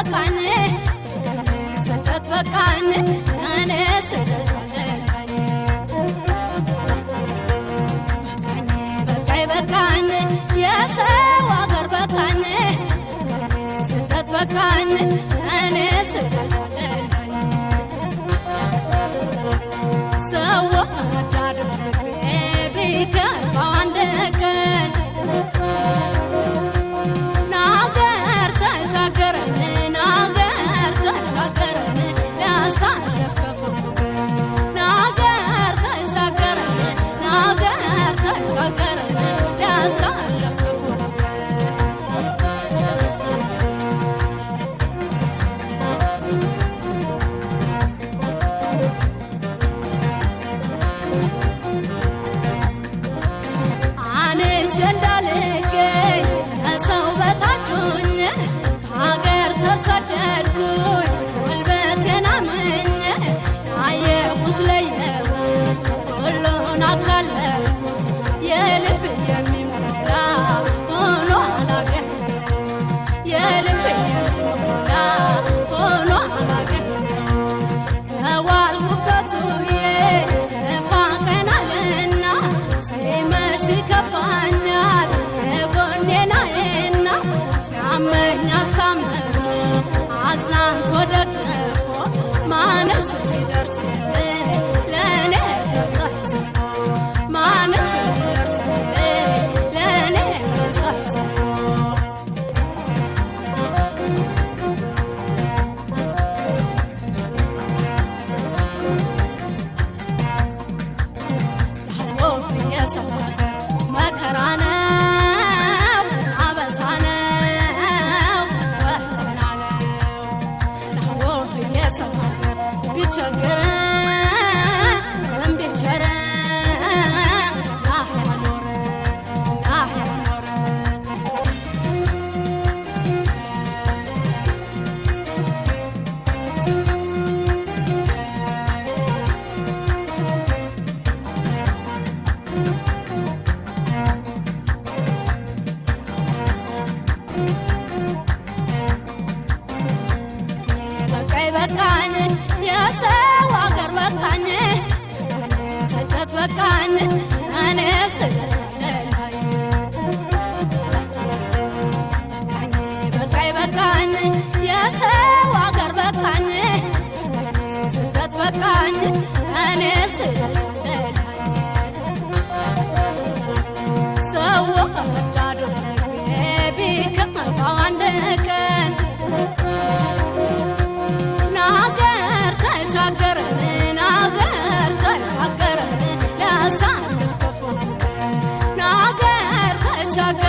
በቃኝ ስደት በቃኝ እኔ ስደት በቃኝ በቃኝ በቃኝ የሰው አገር በቃኝ ስደት በቃኝ እኔ ስደት በቃኝ ሰው ወዳድ ልቤ ቢከፋው አንድ ቀን እንዳልገኝ ከሰው በታች ሆኜ ሀገር ተሰደድኩኝ ጉልበቴን አምኜ አየሁት ለየሁት ሁሉን አካለልኩት የልብ የሚሞላ ሆኖ አላገኘሁት የልብ የሚሞላ ሆኖ አላገኘሁት በዋልኩበት ውዬ እፋቀናልና ሲመሽ ከፋኝ አጽናንቶ ደግፎ ማነስ ሊደርስልኝ ለእኔ ተሰብስቦ ማነስ ሊደርስልኝ ለእኔ ተሰብስቦ ዳቦ የሰው ሀገር መከራ ነው ቸገረን ቢቸረን ናህ ያኖረ በቃኝ የሰው አገር በቃኝ ስደት በቃኝ እኔ ስደት በቃኝ በቃኝ የሰው አገር በቃኝ ስደት በቃኝ እኔ ስደት በቃኝ ሰው ወዳድ ልቤ ቢከፋው አንድ ቀን ተሻገረን አገር ተሻገረን ሊያሳልፍ ክፉ ነገር ናገር ተሻገረን